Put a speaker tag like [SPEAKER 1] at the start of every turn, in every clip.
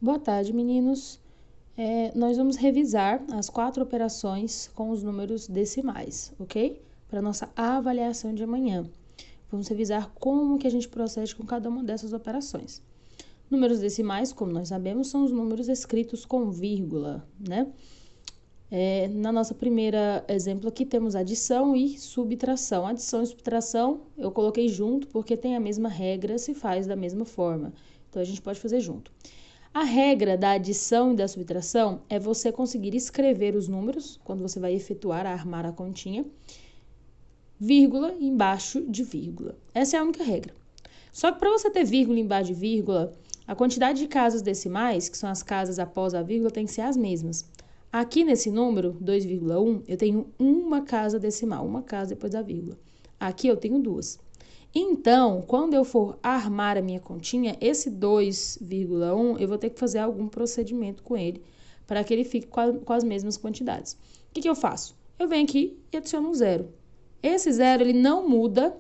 [SPEAKER 1] Boa tarde, meninos. Nós vamos revisar as 4 operações com os números decimais, ok? Para nossa avaliação de amanhã. Vamos revisar como que a gente procede com cada uma dessas operações. Números decimais, como nós sabemos, são os números escritos com vírgula, né? Na nossa primeira exemplo aqui temos adição e subtração. Adição e subtração eu coloquei junto porque tem a mesma regra, se faz da mesma forma. Então, a gente pode fazer junto. A regra da adição e da subtração é você conseguir escrever os números, quando você vai efetuar, armar a continha, vírgula embaixo de vírgula. Essa é a única regra. Só que para você ter vírgula embaixo de vírgula, a quantidade de casas decimais, que são as casas após a vírgula, tem que ser as mesmas. Aqui nesse número, 2,1, eu tenho uma casa decimal, uma casa depois da vírgula. Aqui eu tenho duas. Então, quando eu for armar a minha continha, esse 2,1, eu vou ter que fazer algum procedimento com ele para que ele fique com as mesmas quantidades. O que eu faço? Eu venho aqui e adiciono um zero. Esse zero, ele não muda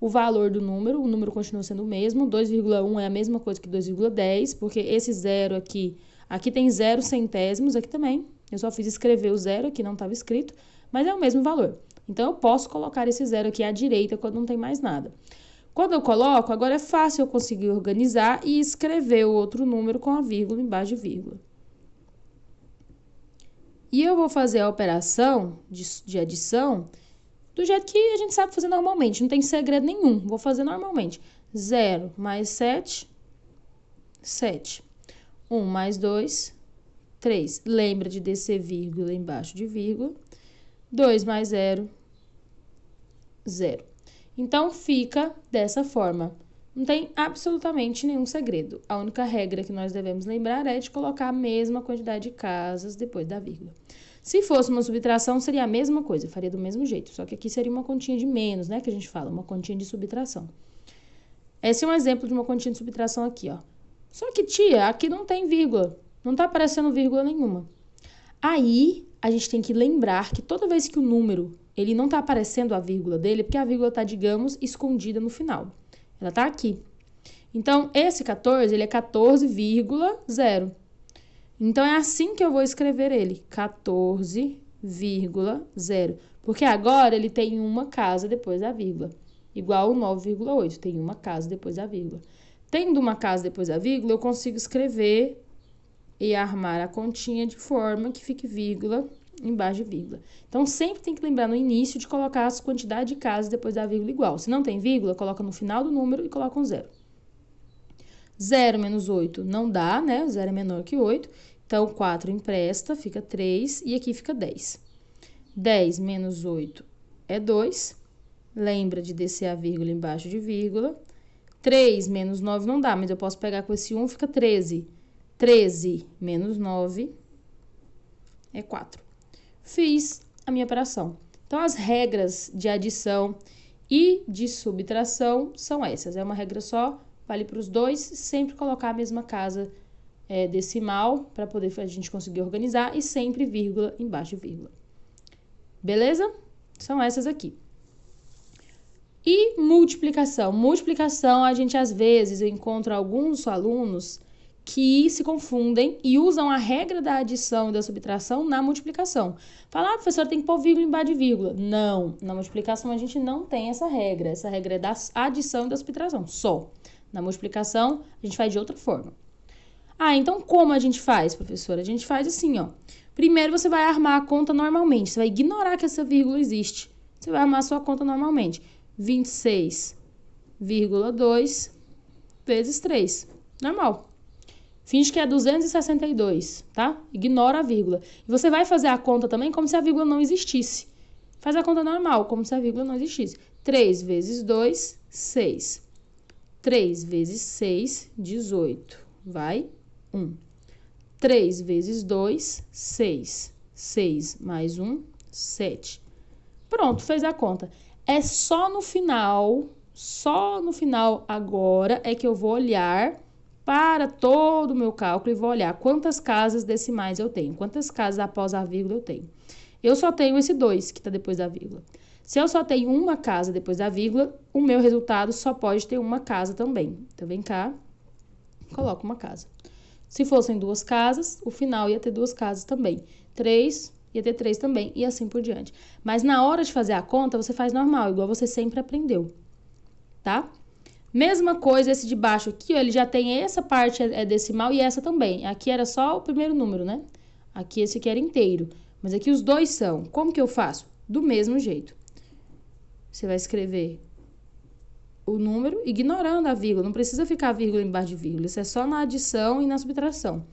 [SPEAKER 1] o valor do número, o número continua sendo o mesmo. 2,1 é a mesma coisa que 2,10, porque esse zero aqui tem 0 centésimos, aqui também. Eu só fiz escrever o zero, aqui não estava escrito, mas é o mesmo valor. Então, eu posso colocar esse zero aqui à direita quando não tem mais nada. Quando eu coloco, agora é fácil eu conseguir organizar e escrever o outro número com a vírgula embaixo de vírgula. E eu vou fazer a operação de adição do jeito que a gente sabe fazer normalmente, não tem segredo nenhum. Vou fazer normalmente. 0 mais 7, 7. 1 mais 2, 3. Lembra de descer vírgula embaixo de vírgula. 2 mais 0, 0. Então, fica dessa forma. Não tem absolutamente nenhum segredo. A única regra que nós devemos lembrar é de colocar a mesma quantidade de casas depois da vírgula. Se fosse uma subtração, seria a mesma coisa, faria do mesmo jeito. Só que aqui seria uma continha de menos, né? Que a gente fala, uma continha de subtração. Esse é um exemplo de uma continha de subtração aqui, ó. Só que, tia, aqui não tem vírgula. Não tá aparecendo vírgula nenhuma. Aí, a gente tem que lembrar que toda vez que o número, ele não tá aparecendo a vírgula dele, porque a vírgula tá, digamos, escondida no final. Ela tá aqui. Então, esse 14, ele é 14,0. Então, é assim que eu vou escrever ele, 14,0. Porque agora ele tem uma casa depois da vírgula. Igual o 9,8, tem uma casa depois da vírgula. Tendo uma casa depois da vírgula, eu consigo escrever e armar a continha de forma que fique vírgula embaixo de vírgula. Então, sempre tem que lembrar no início de colocar as quantidades de casas depois da vírgula igual. Se não tem vírgula, coloca no final do número e coloca um zero. 0 menos 8 não dá, né? O zero é menor que 8. Então, 4 empresta, fica 3 e aqui fica 10. 10 menos 8 é 2. Lembra de descer a vírgula embaixo de vírgula. 3 menos 9 não dá, mas eu posso pegar com esse 1, fica 13. 13 menos 9 é 4. Fiz a minha operação. Então, as regras de adição e de subtração são essas. É uma regra só, vale para os dois, sempre colocar a mesma casa decimal para poder a gente conseguir organizar e sempre vírgula embaixo de vírgula. Beleza? São essas aqui. E multiplicação. Multiplicação, a gente às vezes, eu encontro alguns alunos que se confundem e usam a regra da adição e da subtração na multiplicação. Fala, professor, tem que pôr vírgula embaixo de vírgula. Não, na multiplicação a gente não tem essa regra. Essa regra é da adição e da subtração, só. Na multiplicação, a gente faz de outra forma. Ah, então como a gente faz, professora? A gente faz assim, ó. Primeiro você vai armar a conta normalmente. Você vai ignorar que essa vírgula existe. Você vai armar a sua conta normalmente. 26,2 vezes 3. Normal. Finge que é 262, tá? Ignora a vírgula. E você vai fazer a conta também como se a vírgula não existisse. Faz a conta normal, como se a vírgula não existisse. 3 vezes 2, 6. 3 vezes 6, 18. Vai, 1. 3 vezes 2, 6. 6 mais 1, 7. Pronto, fez a conta. É só no final agora é que eu vou olhar para todo o meu cálculo e vou olhar quantas casas decimais eu tenho, quantas casas após a vírgula eu tenho. Eu só tenho esse 2 que está depois da vírgula. Se eu só tenho uma casa depois da vírgula, o meu resultado só pode ter uma casa também. Então, vem cá, coloco uma casa. Se fossem 2 casas, o final ia ter 2 casas também. 3, ia ter 3 também, e assim por diante. Mas na hora de fazer a conta, você faz normal, igual você sempre aprendeu, tá? Mesma coisa esse de baixo aqui, ó, ele já tem essa parte é decimal e essa também. Aqui era só o primeiro número, né? Aqui esse aqui era inteiro. Mas aqui os dois são. Como que eu faço? Do mesmo jeito. Você vai escrever o número ignorando a vírgula. Não precisa ficar vírgula embaixo de vírgula. Isso é só na adição e na subtração.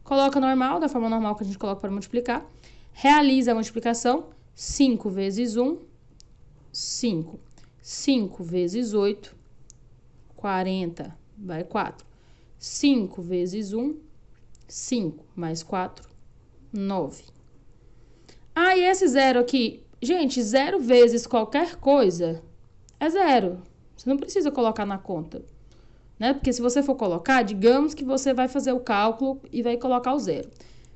[SPEAKER 1] Coloca normal, da forma normal que a gente coloca para multiplicar. Realiza a multiplicação. 5 vezes 1, 5. 5 vezes 8, 40, vai 4. 5 vezes 1, 5, mais 4, 9. Ah, e esse zero aqui? Gente, 0 vezes qualquer coisa é 0. Você não precisa colocar na conta, né? Porque se você for colocar, digamos que você vai fazer o cálculo e vai colocar o 0.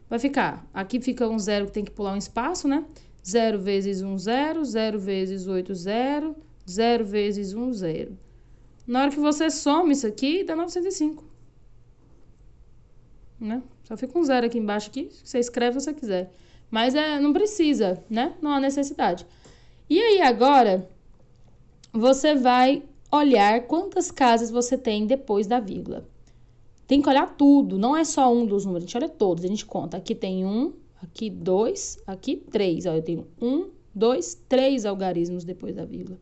[SPEAKER 1] Vai ficar, aqui fica um 0 que tem que pular um espaço, né? 0 vezes 1, 0. 0 vezes 8, 0. 0 vezes 1, 0. Na hora que você soma isso aqui, dá 905. Né? Só fica um 0 aqui embaixo, aqui, você escreve se você quiser. Mas não precisa, né? Não há necessidade. E aí, agora, você vai olhar quantas casas você tem depois da vírgula. Tem que olhar tudo, não é só um dos números, a gente olha todos, a gente conta. Aqui tem 1, aqui 2, aqui 3. Ó, eu tenho 1, 2, 3 algarismos depois da vírgula.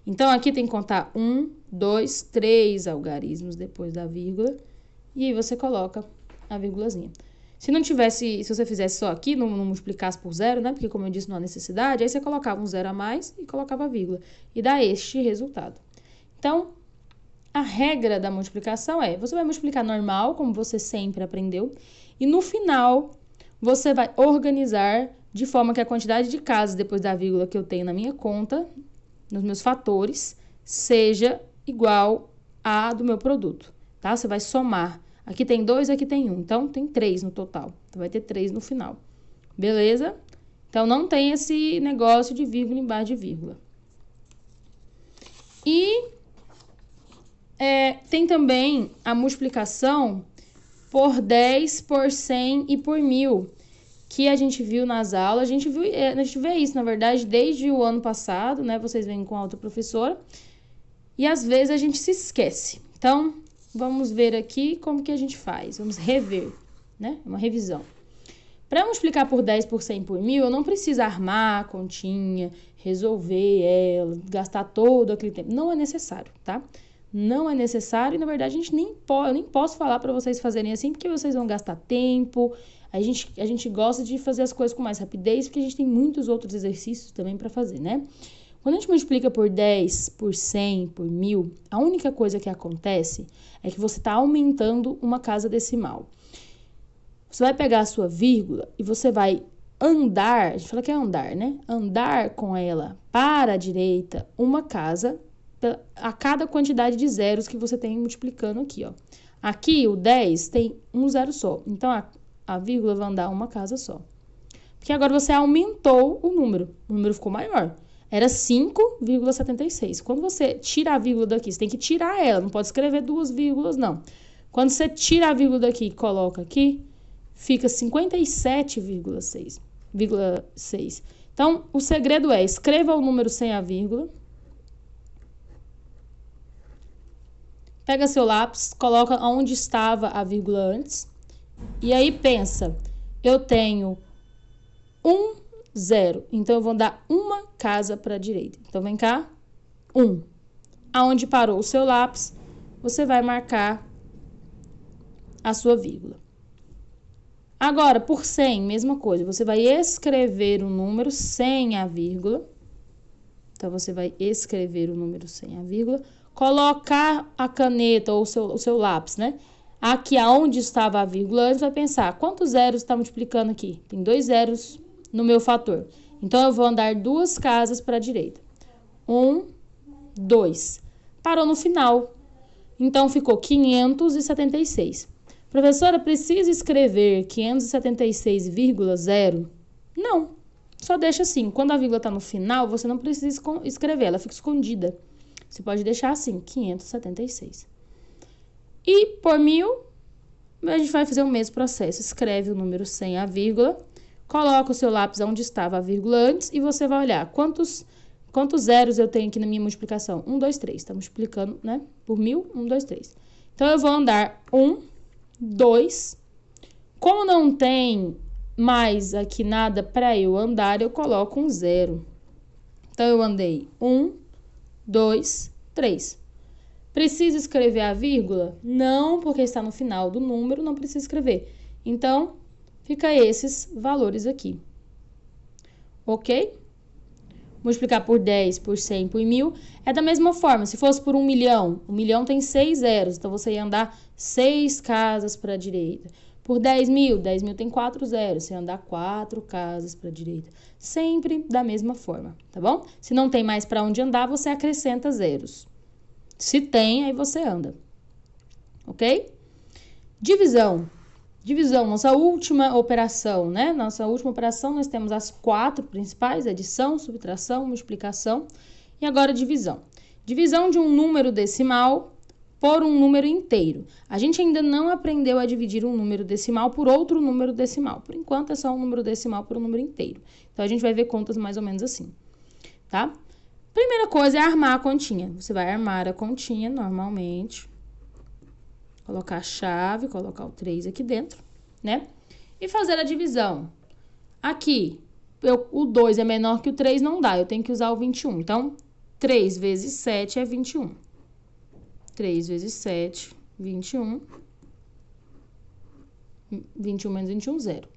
[SPEAKER 1] Então, aqui tem que contar 1, 2, 3 algarismos depois da vírgula. E aí você coloca a vírgulazinha. Se não tivesse, se você fizesse só aqui, não multiplicasse por 0, né? Porque, como eu disse, não há necessidade. Aí você colocava um 0 a mais e colocava a vírgula. E dá este resultado. Então, a regra da multiplicação é, você vai multiplicar normal, como você sempre aprendeu. E no final, você vai organizar de forma que a quantidade de casas depois da vírgula que eu tenho na minha conta, nos meus fatores, seja igual a do meu produto, tá? Você vai somar. Aqui tem 2, aqui tem 1. Então, tem 3 no total. Então, vai ter 3 no final. Beleza? Então, não tem esse negócio de vírgula embaixo de vírgula. E tem também a multiplicação por 10, por 100 e por 1000, que a gente viu nas aulas. A gente vê isso, na verdade, desde o ano passado, né? Vocês vêm com a outra professora. E às vezes a gente se esquece. Então, vamos ver aqui como que a gente faz. Vamos rever, né? Uma revisão. Para multiplicar por 10, por 100, por 1000, eu não preciso armar a continha, resolver ela, gastar todo aquele tempo. Não é necessário, tá? Não é necessário e, na verdade, eu nem posso falar para vocês fazerem assim, porque vocês vão gastar tempo. A gente gosta de fazer as coisas com mais rapidez, porque a gente tem muitos outros exercícios também para fazer, né? Quando a gente multiplica por 10, por 100, por 1000, a única coisa que acontece é que você está aumentando uma casa decimal. Você vai pegar a sua vírgula e você vai andar, a gente fala que é andar, né? Andar com ela para a direita uma casa a cada quantidade de zeros que você tem multiplicando aqui, ó. Aqui, o 10 tem um zero só. Então, a vírgula vai andar uma casa só. Porque agora você aumentou o número ficou maior. Era 5,76. Quando você tira a vírgula daqui, você tem que tirar ela, não pode escrever 2 vírgulas, não. Quando você tira a vírgula daqui e coloca aqui, fica 57,6. Então, o segredo é, escreva o número sem a vírgula. Pega seu lápis, coloca onde estava a vírgula antes. E aí pensa, eu tenho 0. Então, eu vou dar uma casa para a direita. Então, vem cá, 1. Aonde parou o seu lápis, você vai marcar a sua vírgula. Agora, por 100, mesma coisa. Você vai escrever o número sem a vírgula. Então, você vai escrever o número sem a vírgula. Colocar a caneta ou o seu lápis, né? Aqui, aonde estava a vírgula, antes vai pensar, quantos zeros está multiplicando aqui? Tem 2 zeros no meu fator. Então, eu vou andar 2 casas para a direita. 1, 2. Parou no final. Então, ficou 576. Professora, precisa escrever 576,0? Não. Só deixa assim. Quando a vírgula está no final, você não precisa escrever. Ela fica escondida. Você pode deixar assim, 576. E por 1000, A gente vai fazer o mesmo processo. Escreve o número sem a vírgula, coloca o seu lápis onde estava a vírgula antes e você vai olhar quantos zeros eu tenho aqui na minha multiplicação. 1, 2, 3. Tá multiplicando, né? Por 1000, 1, 2, 3. Então, eu vou andar 1, 2. Como não tem mais aqui nada para eu andar, eu coloco um 0. Então, eu andei 1, 2, 3. Precisa escrever a vírgula? Não, porque está no final do número, não precisa escrever. Então, fica esses valores aqui. Ok? Multiplicar por 10, por 100, por 1000. É da mesma forma, se fosse por 1 milhão, o milhão tem 6 zeros, então você ia andar 6 casas para a direita. Por 10 mil tem 4 zeros, você ia andar 4 casas para a direita. Sempre da mesma forma, tá bom? Se não tem mais para onde andar, você acrescenta zeros. Se tem, aí você anda. Ok? Divisão. Divisão, nossa última operação, né? Nossa última operação, nós temos as 4 principais: adição, subtração, multiplicação e agora divisão. Divisão de um número decimal por um número inteiro. A gente ainda não aprendeu a dividir um número decimal por outro número decimal. Por enquanto, é só um número decimal por um número inteiro. Então, a gente vai ver contas mais ou menos assim, tá? Primeira coisa é armar a continha. Você vai armar a continha normalmente. Colocar a chave, colocar o 3 aqui dentro, né? E fazer a divisão. Aqui, o 2 é menor que o 3, não dá. Eu tenho que usar o 21. Então, 3 vezes 7 é 21. 3 vezes 7, 21. 21 menos 21, 0.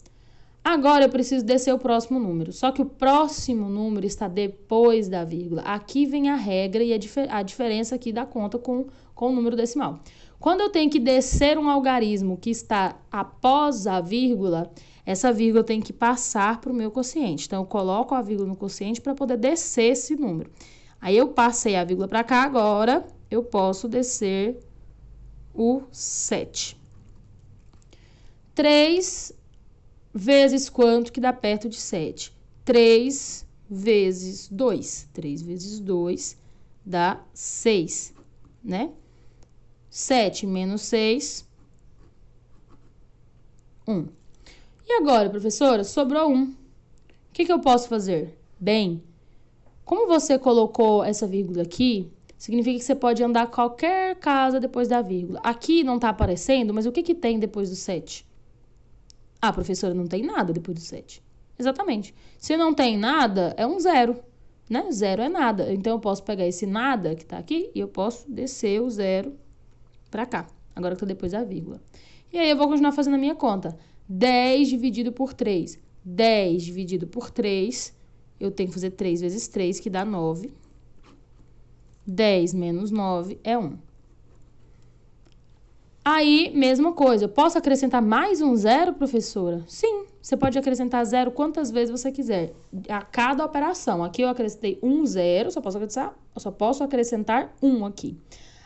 [SPEAKER 1] Agora, eu preciso descer o próximo número. Só que o próximo número está depois da vírgula. Aqui vem a regra e a diferença aqui da conta com o número decimal. Quando eu tenho que descer um algarismo que está após a vírgula, essa vírgula tem que passar para o meu quociente. Então, eu coloco a vírgula no quociente para poder descer esse número. Aí, eu passei a vírgula para cá, agora eu posso descer o 7. 3 vezes quanto que dá perto de 7? 3 vezes 2. 3 vezes 2 dá 6, né? 7 menos 6, 1. E agora, professora, sobrou 1. O que eu posso fazer? Bem, como você colocou essa vírgula aqui, significa que você pode andar qualquer casa depois da vírgula. Aqui não está aparecendo, mas o que tem depois do 7? Ah, professora, não tem nada depois do 7. Exatamente. Se não tem nada, é um 0, né? 0 é nada. Então, eu posso pegar esse nada que está aqui e eu posso descer o 0 para cá. Agora que está depois da vírgula. E aí, eu vou continuar fazendo a minha conta. 10 dividido por 3. 10 dividido por 3, eu tenho que fazer 3 vezes 3, que dá 9. 10 menos 9 é 1. Aí, mesma coisa, eu posso acrescentar mais um 0, professora? Sim, você pode acrescentar 0 quantas vezes você quiser, a cada operação. Aqui eu acrescentei um 0, só posso acrescentar 1 aqui.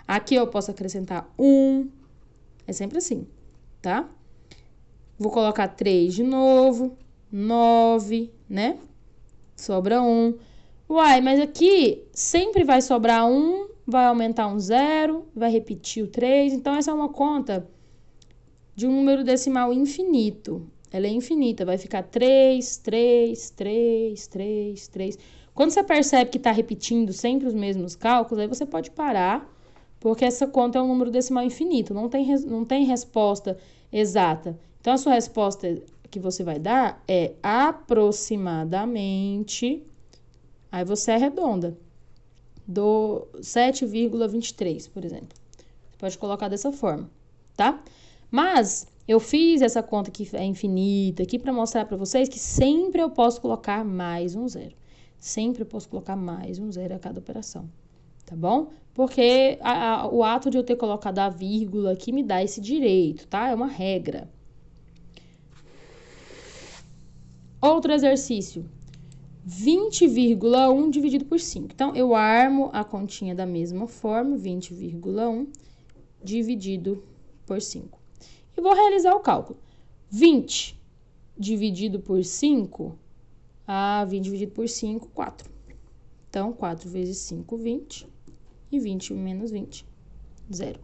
[SPEAKER 1] Aqui eu posso acrescentar 1, é sempre assim, tá? Vou colocar 3 de novo, 9, né? Sobra 1. Uai, mas aqui sempre vai sobrar 1, vai aumentar um 0, vai repetir o 3. Então, essa é uma conta de um número decimal infinito. Ela é infinita, vai ficar 3, 3, 3, 3, 3. Quando você percebe que está repetindo sempre os mesmos cálculos, aí você pode parar, porque essa conta é um número decimal infinito, não tem resposta exata. Então, a sua resposta que você vai dar é aproximadamente, aí você arredonda, do 7,23, por exemplo. Você pode colocar dessa forma, tá? Mas eu fiz essa conta que é infinita aqui para mostrar para vocês que sempre eu posso colocar mais um 0. Sempre eu posso colocar mais um 0 a cada operação, tá bom? Porque o ato de eu ter colocado a vírgula aqui me dá esse direito, tá? É uma regra. Outro exercício. 20,1 dividido por 5. Então, eu armo a continha da mesma forma, 20,1 dividido por 5. E vou realizar o cálculo. 20 dividido por 5, 20 dividido por 5, 4. Então, 4 vezes 5, 20. E 20 menos 20, 0.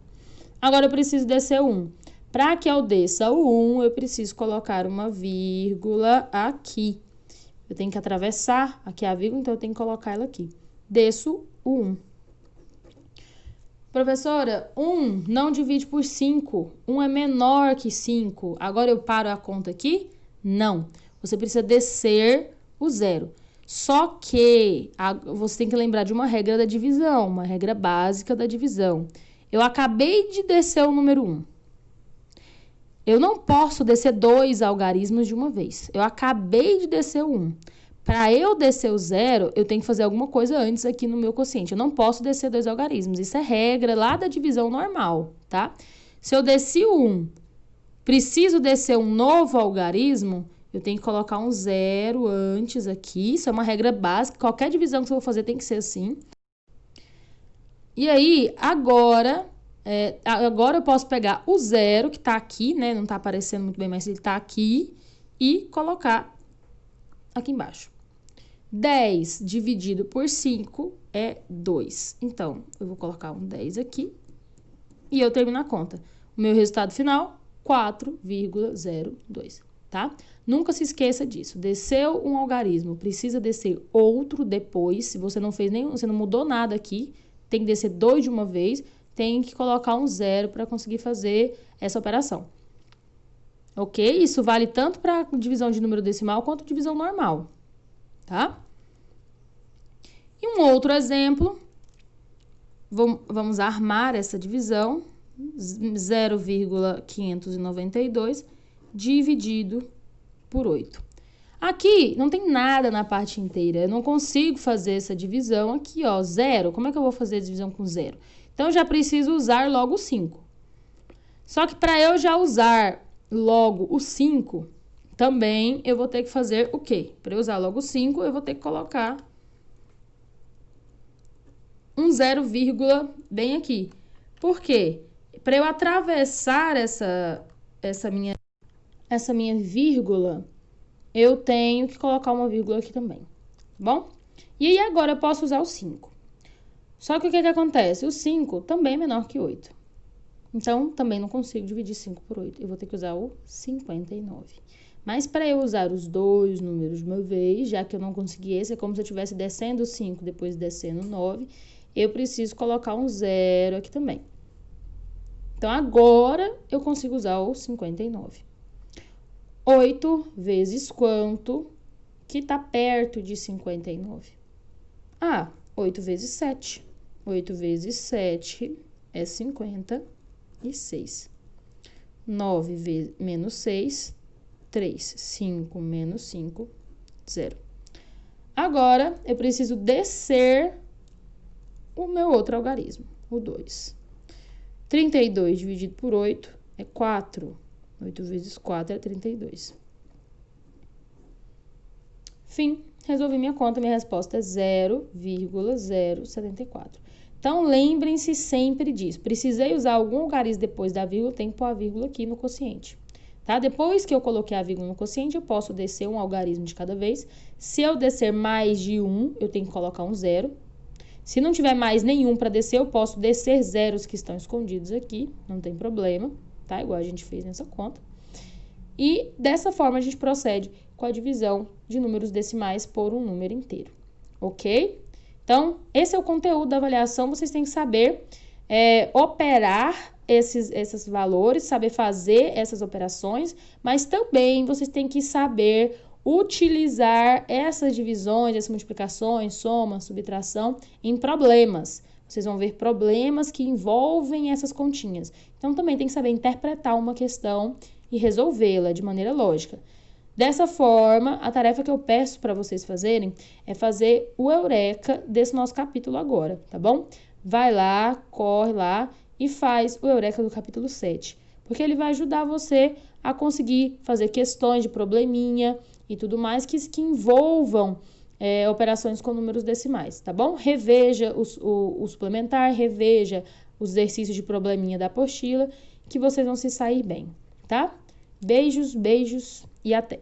[SPEAKER 1] Agora, eu preciso descer 1. Para que eu desça o 1, eu preciso colocar uma vírgula aqui. Eu tenho que atravessar aqui a vírgula, então eu tenho que colocar ela aqui. Desço o 1. Professora, 1 não divide por 5. 1 é menor que 5. Agora eu paro a conta aqui? Não. Você precisa descer o 0. Só que você tem que lembrar de uma regra da divisão, uma regra básica da divisão. Eu acabei de descer o número 1. Eu não posso descer 2 algarismos de uma vez. Eu acabei de descer o 1. Para eu descer o 0, eu tenho que fazer alguma coisa antes aqui no meu quociente. Eu não posso descer 2 algarismos. Isso é regra lá da divisão normal, tá? Se eu desci o 1, preciso descer um novo algarismo, eu tenho que colocar um 0 antes aqui. Isso é uma regra básica. Qualquer divisão que você for fazer tem que ser assim. E aí, agora eu posso pegar o 0, que tá aqui, né? Não tá aparecendo muito bem, mas ele tá aqui. E colocar aqui embaixo. 10 dividido por 5 é 2. Então, eu vou colocar um 10 aqui e eu termino a conta. O meu resultado final, 4,02, tá? Nunca se esqueça disso. Desceu um algarismo, precisa descer outro depois. Se você não fez nenhum, você não mudou nada aqui, tem que descer 2 de uma vez, tem que colocar um 0 para conseguir fazer essa operação. Ok? Isso vale tanto para divisão de número decimal quanto divisão normal, tá? E um outro exemplo, vamos armar essa divisão, 0,592 dividido por 8. Aqui não tem nada na parte inteira, eu não consigo fazer essa divisão aqui, ó, 0. Como é que eu vou fazer a divisão com 0? Então, eu já preciso usar logo o 5. Só que para eu já usar logo o 5, também eu vou ter que fazer o quê? Para eu usar logo o 5, eu vou ter que colocar um 0, bem aqui. Por quê? Para eu atravessar essa minha vírgula, eu tenho que colocar uma vírgula aqui também, tá bom? E aí agora eu posso usar o 5. Só que o que acontece? O 5 também é menor que 8. Então, também não consigo dividir 5 por 8. Eu vou ter que usar o 59. Mas para eu usar os dois números de uma vez, já que eu não consegui esse, é como se eu estivesse descendo 5, depois descendo 9, eu preciso colocar um 0 aqui também. Então, agora eu consigo usar o 59. 8 vezes quanto que está perto de 59? 8 vezes 7. 8 vezes 7 é 56. 9 menos 6, 3. 5 menos 5, 0. Agora, eu preciso descer o meu outro algarismo, o 2. 32 dividido por 8 é 4. 8 vezes 4 é 32. Fim. Resolvi minha conta, minha resposta é 0,074. Então, lembrem-se sempre disso. Precisei usar algum algarismo depois da vírgula, tem que pôr a vírgula aqui no quociente. Tá? Depois que eu coloquei a vírgula no quociente, eu posso descer um algarismo de cada vez. Se eu descer mais de 1, eu tenho que colocar um 0. Se não tiver mais nenhum para descer, eu posso descer zeros que estão escondidos aqui, não tem problema, tá? Igual a gente fez nessa conta. E dessa forma a gente procede com a divisão de números decimais por um número inteiro, ok? Então, esse é o conteúdo da avaliação, vocês têm que saber operar esses valores, saber fazer essas operações, mas também vocês têm que saber utilizar essas divisões, essas multiplicações, soma, subtração em problemas. Vocês vão ver problemas que envolvem essas continhas. Então, também tem que saber interpretar uma questão e resolvê-la de maneira lógica. Dessa forma, a tarefa que eu peço para vocês fazerem é fazer o eureka desse nosso capítulo agora, tá bom? Vai lá, corre lá e faz o eureka do capítulo 7, porque ele vai ajudar você a conseguir fazer questões de probleminha e tudo mais que envolvam operações com números decimais, tá bom? Reveja o suplementar, reveja os exercícios de probleminha da apostila, que vocês vão se sair bem, tá? Beijos, beijos e até!